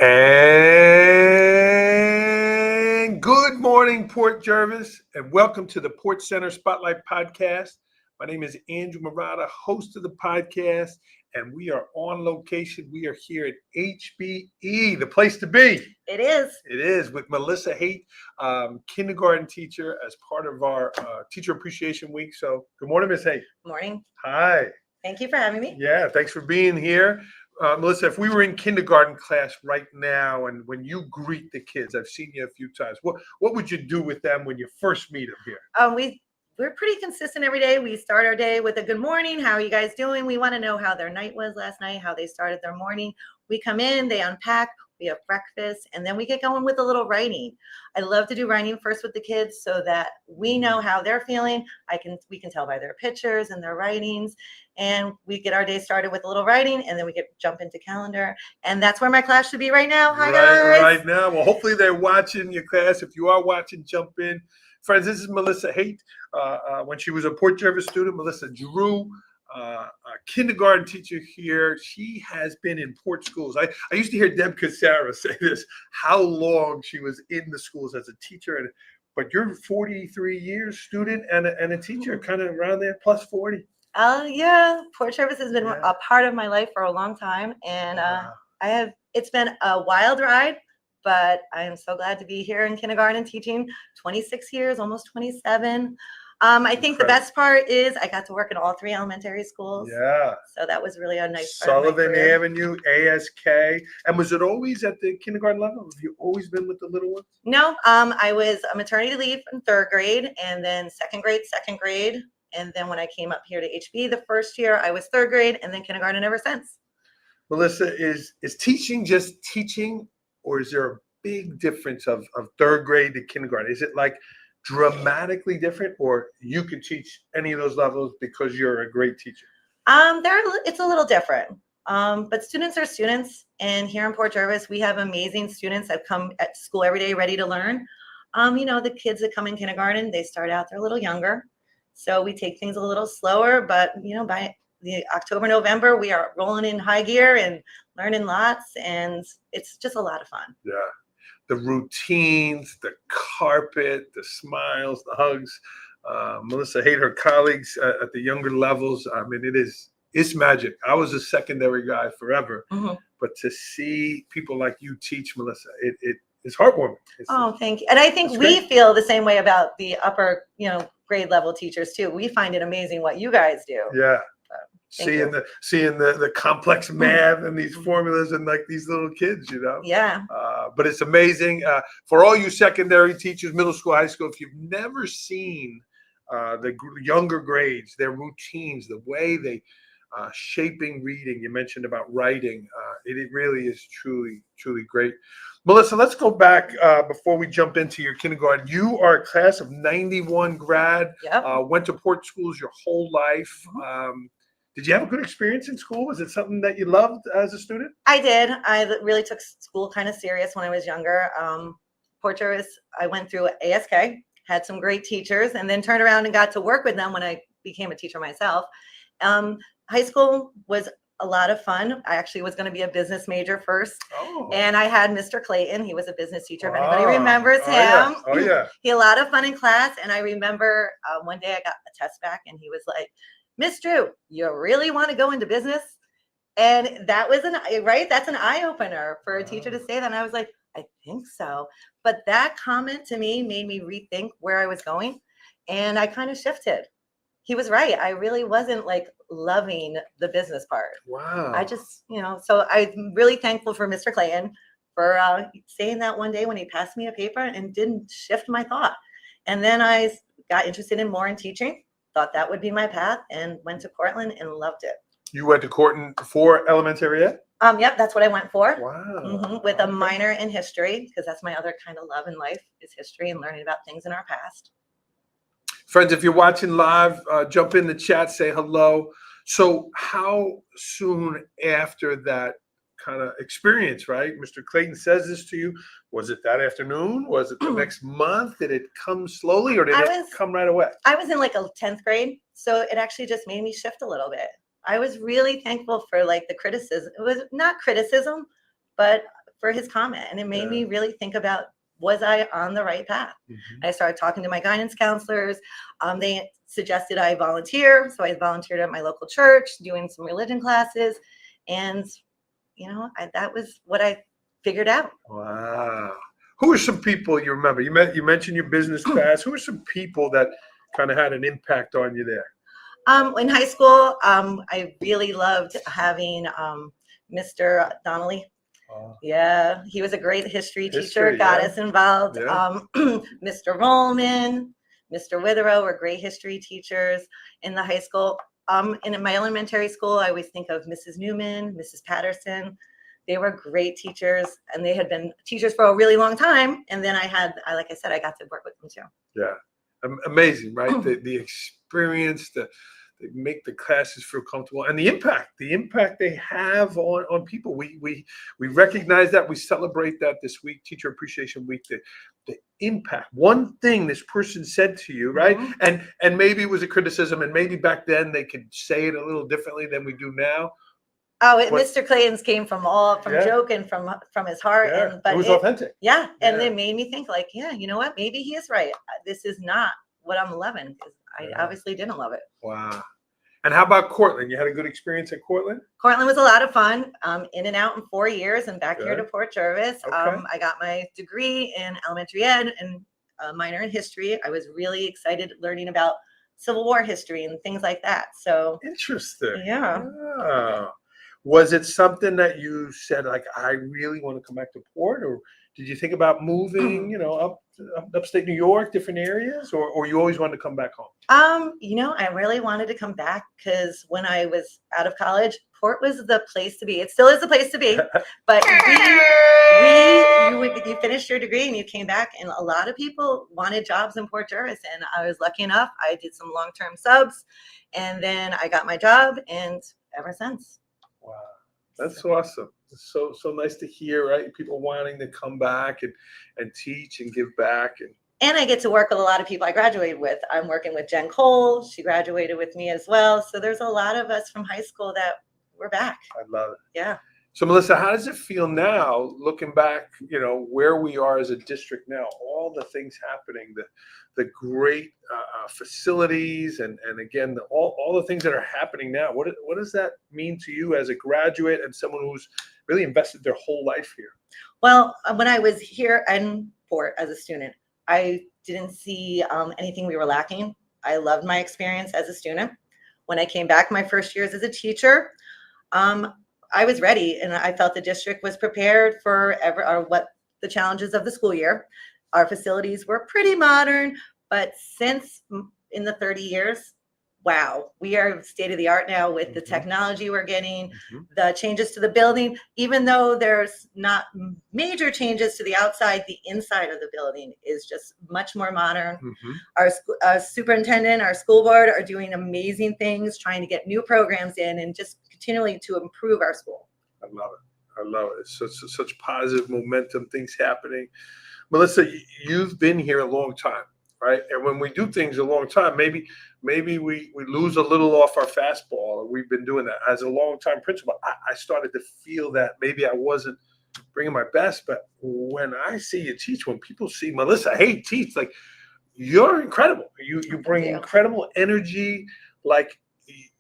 And good morning, Port Jervis, and welcome to the Port Center Spotlight Podcast. My name is Andrew Murata, host of the podcast, and we are on location. We are here at HBE, the place to be. It is. It is with Melissa Haight, kindergarten teacher, as part of our Teacher Appreciation Week. So, good morning, Miss Haight. Morning. Hi. Thank you for having me. Yeah, thanks for being here. Melissa, if we were in kindergarten class right now, and when you greet the kids, I've seen you a few times, what would you do with them when you first meet them here? We're pretty consistent every day. We start our day with a good morning. How are you guys doing? We want to know how their night was last night, how they started their morning. We come in, they unpack, we have breakfast, and then we get going with a little writing. I love to do writing first with the kids so that we know how they're feeling. We can tell by their pictures and their writings, and we get our day started with a little writing, and then we jump into calendar, and that's where my class should be right now. Hi, guys. Right now. Well, hopefully they're watching your class. If you are watching, jump in. Friends, this is Melissa Haight. When she was a Port Jervis student, Melissa drew. A kindergarten teacher here. She has been in Port schools. I used to hear Deb Cassara say this, how long she was in the schools as a teacher. But you're 43 years student and a teacher, kind of around there, plus 40. Yeah. Port Jervis has been a part of my life for a long time. And it's been a wild ride, but I am so glad to be here in kindergarten teaching 26 years, almost 27. I think the best part is I got to work in all three elementary schools. Yeah. So that was really a nice part Sullivan Avenue, ASK. And was it always at the kindergarten level? Have you always been with the little ones? No, I was a maternity leave in third grade, and then second grade. And then when I came up here to HBE the first year, I was third grade, and then kindergarten ever since. Melissa, is teaching just teaching, or is there a big difference of third grade to kindergarten? Is it like dramatically different, or you could teach any of those levels because you're a great teacher? It's a little different. But students are students, and here in Port Jervis, we have amazing students that come at school every day ready to learn. The kids that come in kindergarten, they start out, they're a little younger. So we take things a little slower, but by the October, November, we are rolling in high gear and learning lots, and it's just a lot of fun. Yeah. The routines, the carpet, the smiles, the hugs. Melissa Haight, her colleagues at the younger levels, I mean, it's magic. I was a secondary guy forever, but to see people like you teach, Melissa, it's heartwarming. Thank you. And I think we feel the same way about the upper, grade level teachers too. We find it amazing what you guys do. Yeah. Seeing the complex math and these formulas and like these little kids, Yeah. But it's amazing for all you secondary teachers, middle school, high school. If you've never seen the younger grades, their routines, the way they shaping reading, you mentioned about writing, it really is truly great. Melissa, let's go back before we jump into your kindergarten. You are a class of 91 grad. Yep. Went to Port schools your whole life. Did you have a good experience in school? Was it something that you loved as a student? I did. I really took school kind of serious when I was younger. Port Jervis, I went through ASK, had some great teachers, and then turned around and got to work with them when I became a teacher myself. High school was a lot of fun. I actually was going to be a business major first. Oh. And I had Mr. Clayton. He was a business teacher, if anybody remembers him. Yeah. Oh, yeah. He had a lot of fun in class. And I remember one day I got a test back, and he was like, Miss Drew, you really want to go into business? And that was that's an eye opener for a teacher to say that. And I was like, I think so. But that comment to me made me rethink where I was going. And I kind of shifted. He was right. I really wasn't loving the business part. Wow. I just, so I'm really thankful for Mr. Clayton for saying that one day when he passed me a paper and didn't shift my thought. And then I got interested in more in teaching. Thought that would be my path, and went to Cortland and loved it. You went to Cortland for elementary ed? Yep, that's what I went for. Wow. With a minor in history, because that's my other kind of love in life is history and learning about things in our past. Friends, if you're watching live, jump in the chat, say hello. So how soon after that kind of experience, right? Mr. Clayton says this to you. Was it that afternoon? Was it the next month? Did it come slowly, or did it come right away? I was in a 10th grade, so it actually just made me shift a little bit. I was really thankful for the criticism. It was not criticism, but for his comment. And it made Yeah. me really think about, was I on the right path? Mhm. I started talking to my guidance counselors. They suggested I volunteer. So I volunteered at my local church, doing some religion classes. And, that was what I figured out. Wow. Who are some people you remember? You mentioned your business class. Who are some people that kind of had an impact on you there? In high school, I really loved having Mr. Donnelly. Yeah, he was a great history teacher, got us involved. Yeah. Mr. Rollman, Mr. Witherow were great history teachers in the high school. And in my elementary school, I always think of Mrs. Newman, Mrs. Patterson. They were great teachers, and they had been teachers for a really long time. And then like I said, I got to work with them too. Yeah. Amazing, right? The experience, they make the classes feel comfortable, and the impact they have on people. We recognize that, we celebrate that this week, Teacher Appreciation Week. The impact, one thing this person said to you, right? Mm-hmm. And maybe it was a criticism, and maybe back then they could say it a little differently than we do now. Mr. Clayton's came from joking from his heart, but it was authentic. Yeah, and it made me think, like, yeah, you know what? Maybe he is right. This is not what I'm loving, because I obviously didn't love it. Wow. And how about Cortland? You had a good experience at Cortland? Cortland was a lot of fun. In and out in 4 years, and back here to Port Jervis. Okay. I got my degree in elementary ed and a minor in history. I was really excited learning about Civil War history and things like that. So interesting. Yeah. Oh. Was it something that you said, like, I really want to come back to Port, or did you think about moving, upstate New York, different areas, or you always wanted to come back home? I really wanted to come back because when I was out of college, Port was the place to be. It still is the place to be. But you finished your degree and you came back, and a lot of people wanted jobs in Port Jervis, and I was lucky enough. I did some long-term subs, and then I got my job, and ever since. Wow, that's awesome. It's so nice to hear, right? People wanting to come back and teach and give back. And I get to work with a lot of people I graduated with. I'm working with Jen Cole. She graduated with me as well. So there's a lot of us from high school that we're back. I love it. Yeah. So Melissa, how does it feel now, looking back, where we are as a district now, all the things happening, the great facilities, and again, all the things that are happening now. What does that mean to you as a graduate and someone who's really invested their whole life here? Well, when I was here in Port as a student, I didn't see anything we were lacking. I loved my experience as a student. When I came back my first years as a teacher, I was ready, and I felt the district was prepared for what the challenges of the school year. Our facilities were pretty modern, but since in the 30 years, wow, we are state of the art now with the technology we're getting, the changes to the building. Even though there's not major changes to the outside, the inside of the building is just much more modern. Our superintendent, our school board are doing amazing things, trying to get new programs in and just continually to improve our school. I love it. It's such positive momentum, things happening. Melissa, you've been here a long time, right? And when we do things a long time, maybe we lose a little off our fastball. We've been doing that. As a long-time principal, I started to feel that maybe I wasn't bringing my best. But when I see you teach, when people see Melissa Haight teach, like, you're incredible. You bring incredible energy, like,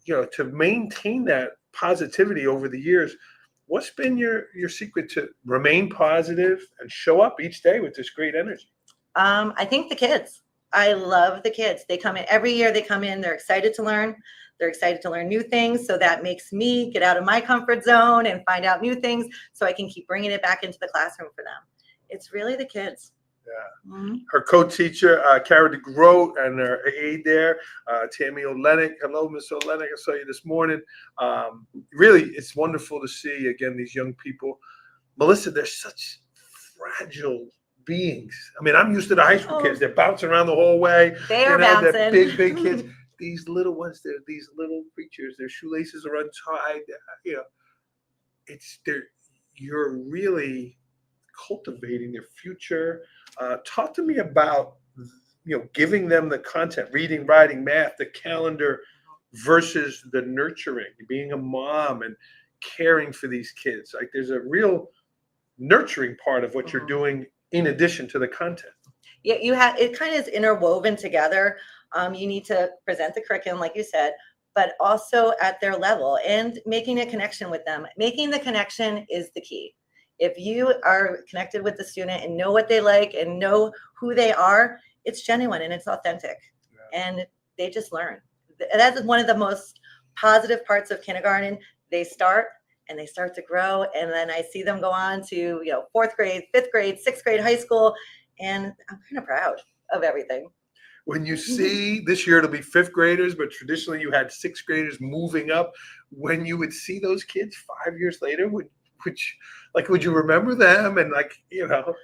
to maintain that positivity over the years. What's been your secret to remain positive and show up each day with this great energy? I think the kids. I love the kids. They come in every year. They come in. They're excited to learn. They're excited to learn new things. So that makes me get out of my comfort zone and find out new things so I can keep bringing it back into the classroom for them. It's really the kids. Yeah. Her co-teacher, Cara DeGroat, and her aide there, Tammy Olenek. Hello, Miss Olenek. I saw you this morning. Really, it's wonderful to see, again, these young people. Melissa, they're such fragile beings. I mean, I'm used to the high school kids. They're bouncing around the hallway. They are bouncing. They're big kids. These little ones, they're these little creatures. Their shoelaces are untied. You're really cultivating their future. Talk to me about, giving them the content, reading, writing, math, the calendar, versus the nurturing, being a mom and caring for these kids. Like, there's a real nurturing part of what you're doing in addition to the content. Yeah, you have, it kind of is interwoven together. You need to present the curriculum, like you said, but also at their level and making a connection with them. Making the connection is the key. If you are connected with the student and know what they like and know who they are, it's genuine and it's authentic. Yeah. And they just learn. That's one of the most positive parts of kindergarten. They start and they start to grow. And then I see them go on to, you know, 4th grade, 5th grade, 6th grade, high school. And I'm kind of proud of everything. When you see this year, it'll be 5th graders, but traditionally you had 6th graders moving up. When you would see those kids 5 years later, would you remember them? And like, you know,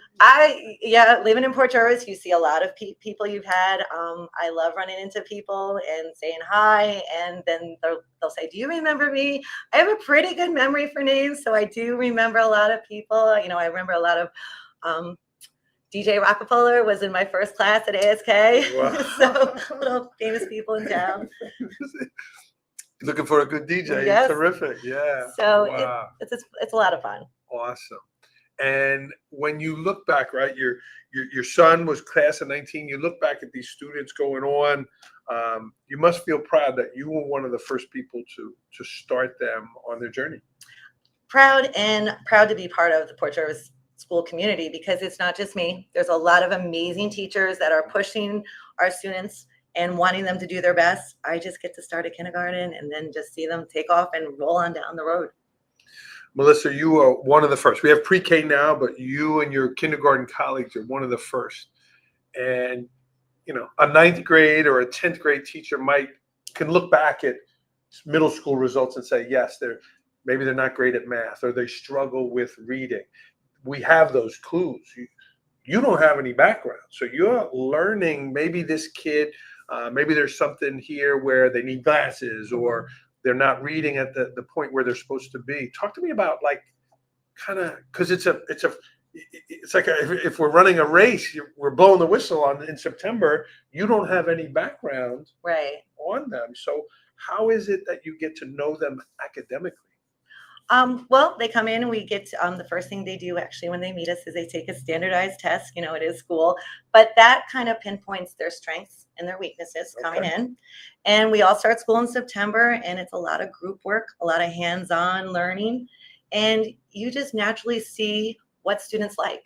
yeah, living in Port Jervis, you see a lot of people you've had. I love running into people and saying hi, and then they'll say, "Do you remember me?" I have a pretty good memory for names, so I do remember a lot of people. You know, I remember a lot of DJ Rockefeller was in my first class at ASK. Wow. So little famous people in town. Looking for a good DJ. Yes. Terrific. Yeah. So wow. It's a lot of fun. Awesome. And when you look back, right, your son was class of 19. You look back at these students going on. You must feel proud that you were one of the first people to start them on their journey. Proud to be part of the Port Jervis school community, because it's not just me. There's a lot of amazing teachers that are pushing our students and wanting them to do their best. I just get to start at kindergarten and then just see them take off and roll on down the road. Melissa, you are one of the first. We have pre-K now, but you and your kindergarten colleagues are one of the first. And, you know, a 9th grade or a 10th grade teacher can look back at middle school results and say, yes, maybe they're not great at math or they struggle with reading. We have those clues. You don't have any background. So you're learning, maybe this kid, maybe there's something here where they need glasses or they're not reading at the point where they're supposed to be. Talk to me about, like, kind of, because it's like if we're running a race, we're blowing the whistle in September. You don't have any background on them. So how is it that you get to know them academically? Well, they come in and we get the first thing they do actually when they meet us is they take a standardized test. You know, it is school, but that kind of pinpoints their strengths and their weaknesses coming in. And we all start school in September, and it's a lot of group work, a lot of hands-on learning, and you just naturally see what students like.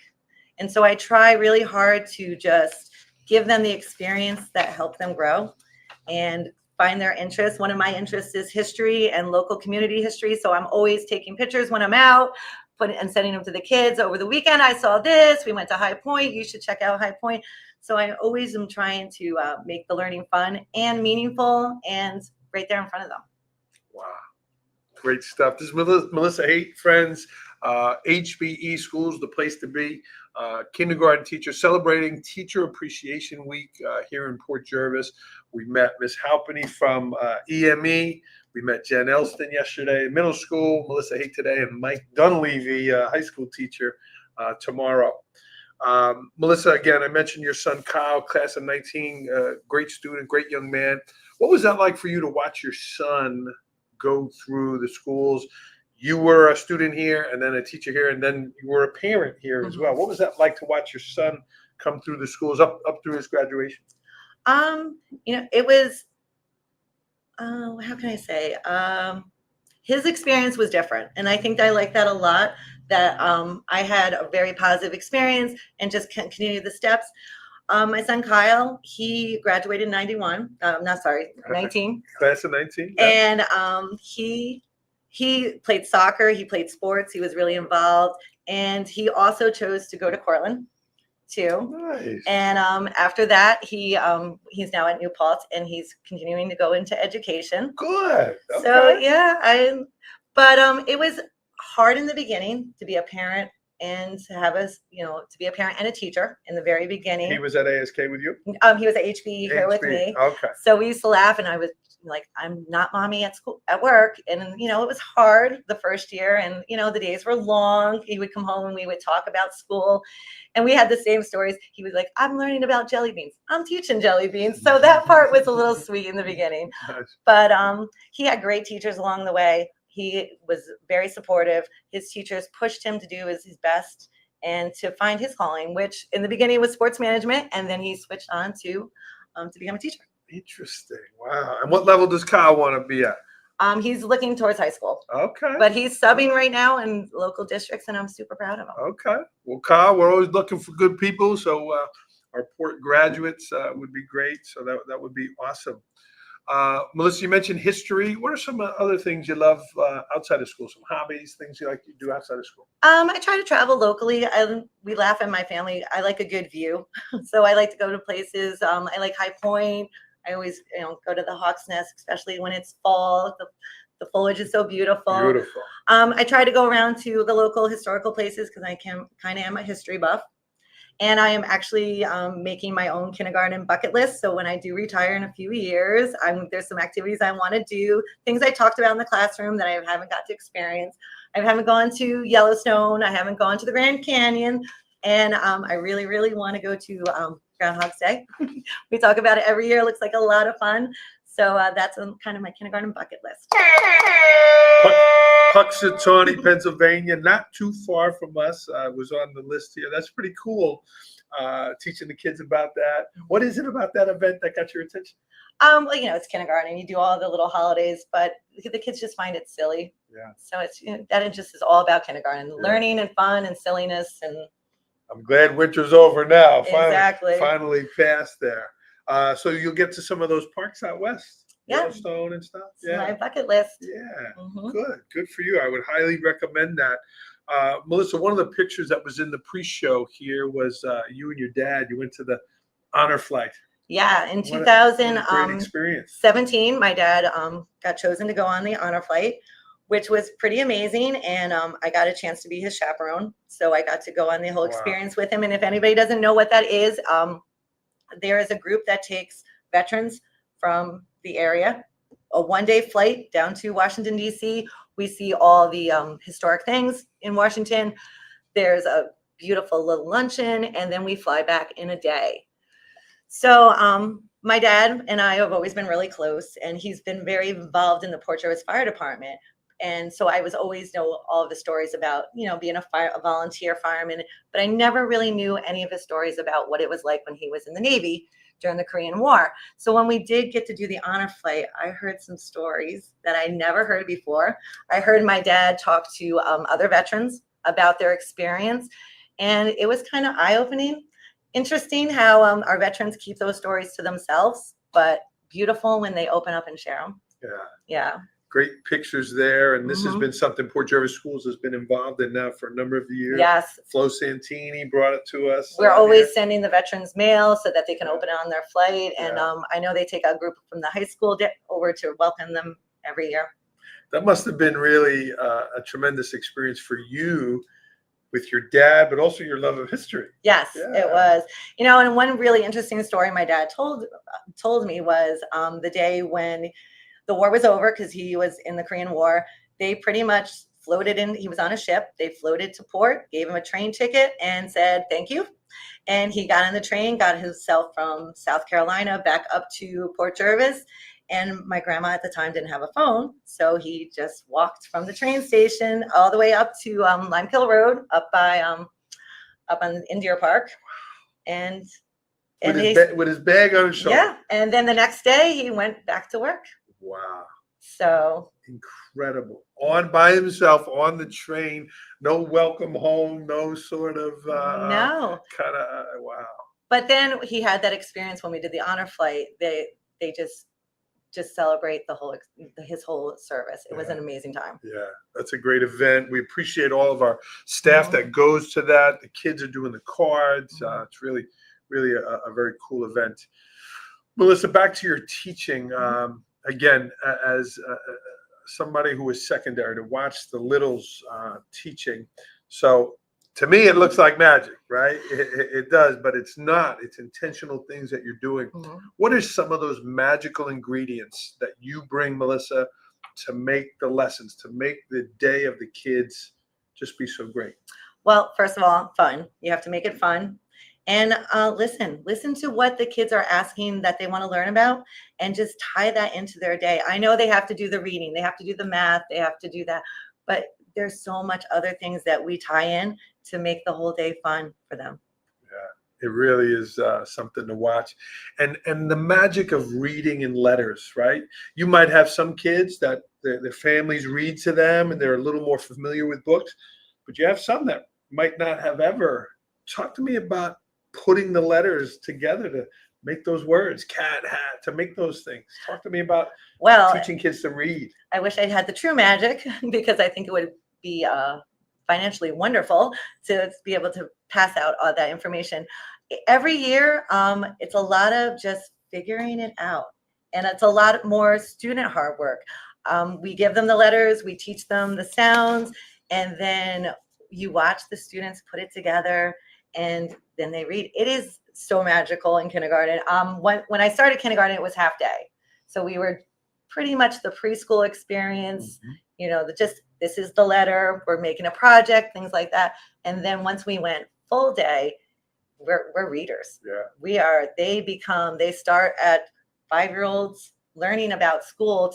And so I try really hard to just give them the experience that help them grow and find their interests. One of my interests is history and local community history. So I'm always taking pictures when I'm out, and sending them to the kids. Over the weekend, I saw this. We went to High Point. You should check out High Point. So I always am trying to make the learning fun and meaningful and right there in front of them. Wow. Great stuff. This is Melissa Haight, friends. HBE Schools, the place to be. Kindergarten teacher, celebrating Teacher Appreciation Week here in Port Jervis. We met Miss Halpenny from EME. We met Jen Elston yesterday, middle school, Melissa Haight today, and Mike Dunleavy, high school teacher, tomorrow. Melissa, again, I mentioned your son Kyle, class of 19, great student, great young man. What was that like for you to watch your son go through the schools? You were a student here and then a teacher here, and then you were a parent here as well. What was that like to watch your son come through the schools up through his graduation? You know, it was, how can I say, his experience was different. And I think I like that a lot, that I had a very positive experience and just continued the steps. My son Kyle, he graduated in 91. 19. Class of 19. Yeah. And he played soccer, he played sports, he was really involved, and he also chose to go to Cortland too. Nice. And after that, he's now at New Paltz, and he's continuing to go into education. Good. Okay. So yeah, but it was hard in the beginning to be a parent and to have us, to be a parent and a teacher in the very beginning. He was at ASK with you? He was at HBE here with me. Okay. So we used to laugh, and I was like, I'm not mommy at school, at work. And, it was hard the first year, and, the days were long. He would come home and we would talk about school, and we had the same stories. He was like, I'm learning about jelly beans. I'm teaching jelly beans. So that part was a little sweet in the beginning, but he had great teachers along the way. He was very supportive. His teachers pushed him to do his best and to find his calling, which in the beginning was sports management, and then he switched on to become a teacher. Interesting. Wow. And what level does Kyle want to be at? He's looking towards high school. Okay. But he's subbing right now in local districts, and I'm super proud of him. Okay. Well, Kyle, we're always looking for good people. So our Port graduates would be great. So that would be awesome. Melissa, you mentioned history. What are some other things you love outside of school? Some hobbies, things you like to do outside of school? I try to travel locally. We laugh at my family. I like a good view. So I like to go to places. I like High Point. I always, go to the Hawk's Nest, especially when it's fall. The foliage is so beautiful. Beautiful. I try to go around to the local historical places because I kind of am a history buff. And I am actually making my own kindergarten bucket list. So when I do retire in a few years, there's some activities I want to do, things I talked about in the classroom that I haven't got to experience. I haven't gone to Yellowstone. I haven't gone to the Grand Canyon. And I really, really want to go to Groundhog's Day. We talk about it every year. It looks like a lot of fun. So that's kind of my kindergarten bucket list. Puxatawney, Pennsylvania, not too far from us. Was on the list here. That's pretty cool. Teaching the kids about that. What is it about that event that got your attention? Well, it's kindergarten. You do all the little holidays, but the kids just find it silly. Yeah. So it's that interest is all about kindergarten, learning and fun and silliness. And I'm glad winter's over now. Exactly. Finally past there. So you'll get to some of those parks out west, Yellowstone and stuff. It's my bucket list. Yeah. Mm-hmm. Good for you. I would highly recommend that. Melissa, one of the pictures that was in the pre-show here was you and your dad. You went to the honor flight. Yeah, in Great experience. 2017, my dad got chosen to go on the honor flight, which was pretty amazing. And I got a chance to be his chaperone. So I got to go on the whole experience with him. And if anybody doesn't know what that is, there is a group that takes veterans from the area, a one-day flight down to Washington, D.C. We see all the historic things in Washington. There's a beautiful little luncheon, and then we fly back in a day. So my dad and I have always been really close, and he's been very involved in the Port Jervis Fire Department. And so I was always know all of the stories about, being a volunteer fireman, but I never really knew any of his stories about what it was like when he was in the Navy during the Korean War. So when we did get to do the honor flight, I heard some stories that I never heard before. I heard my dad talk to other veterans about their experience, and it was kind of eye-opening. Interesting how our veterans keep those stories to themselves, but beautiful when they open up and share them. Yeah. Great pictures there, and this has been something Port Jervis Schools has been involved in now for a number of years. Yes. Flo Santini brought it to us. We're always sending the veterans mail so that they can open it on their flight, and I know they take a group from the high school over to welcome them every year. That must have been really a tremendous experience for you with your dad, but also your love of history. Yes, it was. And one really interesting story my dad told me was the day when the war was over, because he was in the Korean War. They pretty much floated in. He was on a ship. They floated to port, gave him a train ticket, and said thank you. And he got on the train, got himself from South Carolina back up to Port Jervis. And my grandma at the time didn't have a phone, so he just walked from the train station all the way up to Limekill Road, up in Deer Park, and with his bag on his shoulder. Yeah, and then the next day he went back to work. Wow. So incredible. On by himself on the train, no welcome home, no sort of no kind of wow. But then he had that experience when we did the honor flight. They just celebrate his whole service. It was an amazing time. Yeah, that's a great event. We appreciate all of our staff that goes to that. The kids are doing the cards. It's really, really a very cool event. Melissa, back to your teaching. Again, as somebody who is secondary, to watch the littles teaching. So to me, it looks like magic, right? It does, but it's not. It's intentional things that you're doing. What are some of those magical ingredients that you bring, Melissa, to make the lessons, to make the day of the kids just be so great? Well, first of all, fun. You have to make it fun. And listen to what the kids are asking that they want to learn about, and just tie that into their day. I know they have to do the reading, they have to do the math, they have to do that, but there's so much other things that we tie in to make the whole day fun for them. Yeah, it really is something to watch, and the magic of reading in letters, right? You might have some kids that their families read to them, and they're a little more familiar with books, but you have some that might not have ever. Talk to me about putting the letters together to make those words, cat, hat, to make those things. Talk to me about teaching kids to read. I wish I had the true magic, because I think it would be financially wonderful to be able to pass out all that information. Every year, it's a lot of just figuring it out, and it's a lot more student hard work. We give them the letters, we teach them the sounds, and then you watch the students put it together, and then they read. It is so magical in kindergarten. When I started kindergarten, it was half day. So we were pretty much the preschool experience, this is the letter, we're making a project, things like that. And then once we went full day, we're readers. Yeah. They start at 5-year-olds learning about school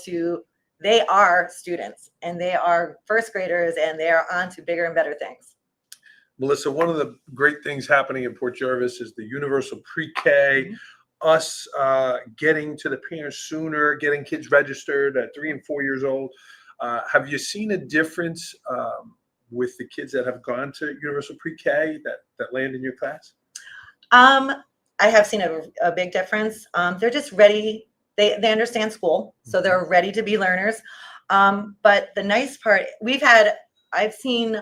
they are students, and they are first graders, and they are on to bigger and better things. Melissa, one of the great things happening in Port Jervis is the universal pre-K, us getting to the parents sooner, getting kids registered at 3 and 4 years old. Have you seen a difference with the kids that have gone to universal pre-K that land in your class? I have seen a big difference. They're just ready. They understand school, so they're ready to be learners. But the nice part, I've seen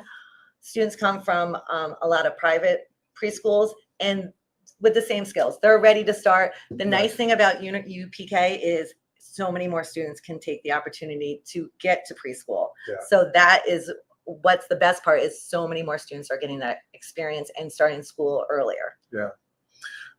students come from a lot of private preschools, and with the same skills, they're ready to start. The nice thing about UPK is so many more students can take the opportunity to get to preschool. Yeah. So that is what's the best part, is so many more students are getting that experience and starting school earlier. Yeah.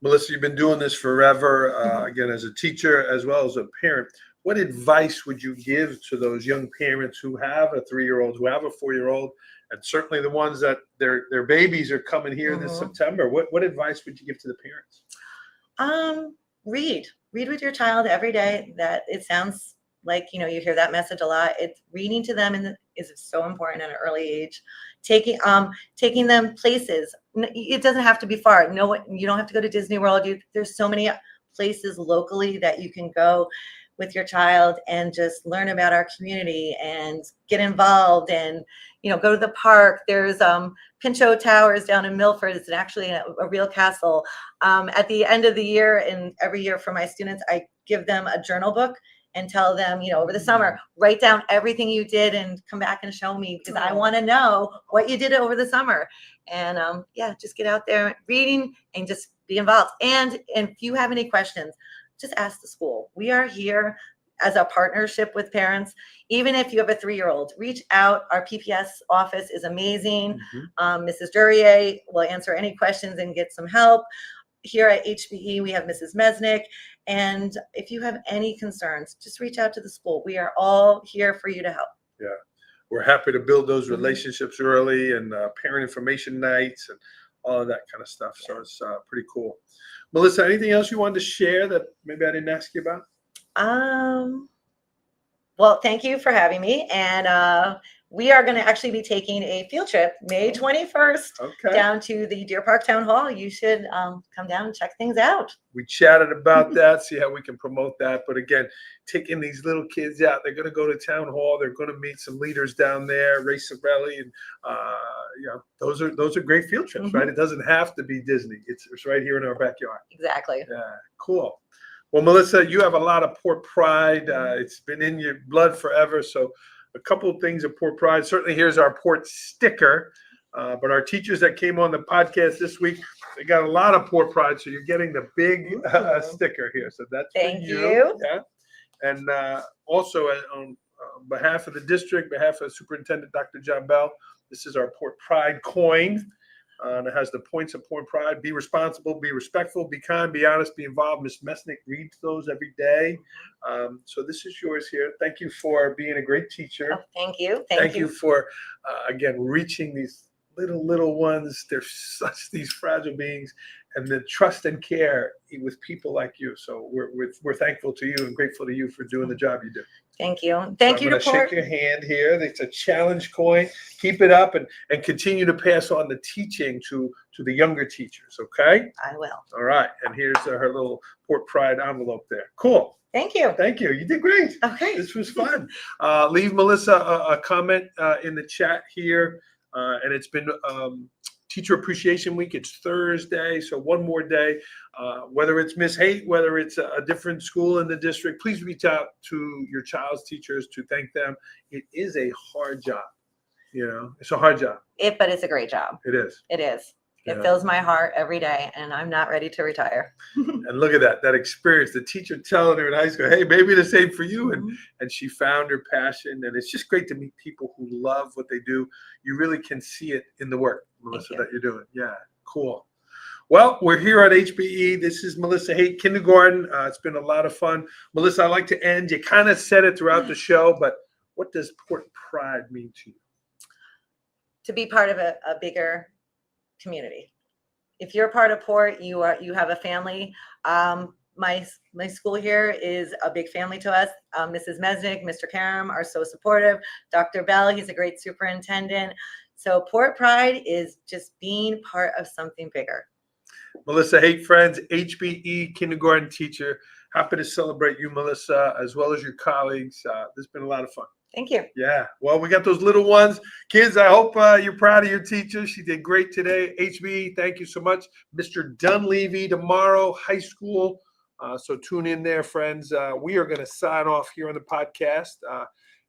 Melissa, you've been doing this forever, again, as a teacher as well as a parent. What advice would you give to those young parents who have a 3-year-old, who have a 4-year-old, and certainly the ones that their babies are coming here this September? What advice would you give to the parents? Read with your child every day. That it sounds like, you hear that message a lot. It's reading to them is so important at an early age. Taking them places. It doesn't have to be far. No, you don't have to go to Disney World. There's so many places locally that you can go with your child and just learn about our community and get involved, and go to the park. There's Pinchot Towers down in Milford. It's actually a real castle. At the end of the year, and every year for my students, I give them a journal book and tell them, over the summer, write down everything you did and come back and show me, because I want to know what you did over the summer. And just get out there reading and just be involved. And if you have any questions, just ask the school. We are here as a partnership with parents. Even if you have a 3-year-old, reach out. Our PPS office is amazing. Mrs. Durier will answer any questions and get some help. Here at HBE, we have Mrs. Mesnick. And if you have any concerns, just reach out to the school. We are all here for you to help. Yeah, we're happy to build those relationships early, and parent information nights and all of that kind of stuff. So it's pretty cool. Melissa, anything else you wanted to share that maybe I didn't ask you about? Well, thank you for having me. And we are going to actually be taking a field trip May 21st down to the Deer Park Town Hall. You should come down and check things out. We chatted about that, see how we can promote that. But again, taking these little kids out, they're going to go to Town Hall. They're going to meet some leaders down there, Ray Sorelli, and those are great field trips, right? It doesn't have to be Disney. It's right here in our backyard. Exactly. Yeah, cool. Well, Melissa, you have a lot of Port pride. It's been in your blood forever. So a couple of things of Port pride. Certainly here's our Port sticker. But our teachers that came on the podcast this week, they got a lot of Port pride. So you're getting the big sticker here. So that's Thank you. Yeah. And also on behalf of the district, behalf of Superintendent Dr. John Bell, this is our Port pride coin. And it has the points of Port pride. Be responsible, be respectful, be kind, be honest, be involved. Ms. Mesnick reads those every day. So this is yours here. Thank you for being a great teacher. Oh, thank you. Thank you for, again, reaching these little ones. They're such these fragile beings, and the trust and care with people like you. So we're thankful to you and grateful to you for doing the job you do. Thank you. Thank you I'm to going to Port. shake your hand here. It's a challenge coin. Keep it up and continue to pass on the teaching to the younger teachers. Okay. I will. All right. And here's her little Port Pride envelope there. Cool. Thank you. Thank you. You did great. Okay. This was fun. Leave Melissa a comment in the chat here. And it's been Teacher Appreciation Week. It's Thursday, so one more day. Whether it's Miss Haight, whether it's a different school in the district, please reach out to your child's teachers to thank them. It is a hard job. You know, it's a hard job. But it's a great job. It is. It is. It Yeah. fills my heart every day, and I'm not ready to retire. And look at that experience. The teacher telling her in high school, hey, maybe the same for you. And she found her passion. And it's just great to meet people who love what they do. You really can see it in the work, Melissa, that you're doing. Yeah, cool. Well, we're here at HBE. This is Melissa Haight, kindergarten. It's been a lot of fun. Melissa, I'd like to end. You kind of said it throughout the show, but what does Port Pride mean to you? To be part of a bigger community. If you're part of Port, you have a family. My school here is a big family to us. Mrs. Mesnick, Mr. Karam are so supportive. Dr. Bell, he's a great superintendent. So Port Pride is just being part of something bigger. Melissa Haight, friends, HBE kindergarten teacher. Happy to celebrate you, Melissa, as well as your colleagues. This has been a lot of fun. Thank you. Yeah. Well, we got those little ones. Kids, I hope you're proud of your teacher. She did great today. HBE, thank you so much. Mr. Dunleavy tomorrow, high school. So tune in there, friends. We are going to sign off here on the podcast.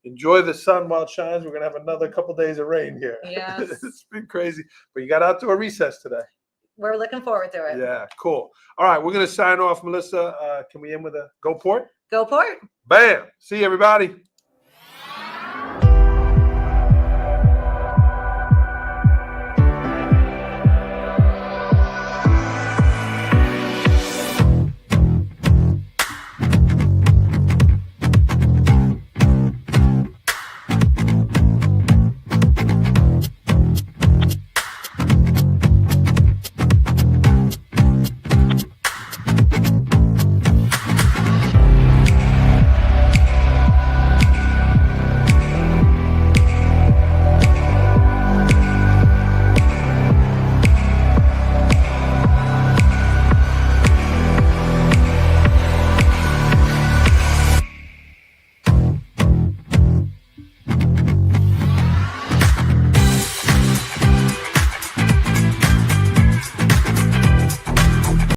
Enjoy the sun while it shines. We're going to have another couple days of rain here. Yes. It's been crazy. But you got outdoor recess today. We're looking forward to it. Yeah, cool. All right, we're going to sign off, Melissa. Can we end with a go Port? Go Port. Bam. See you, everybody.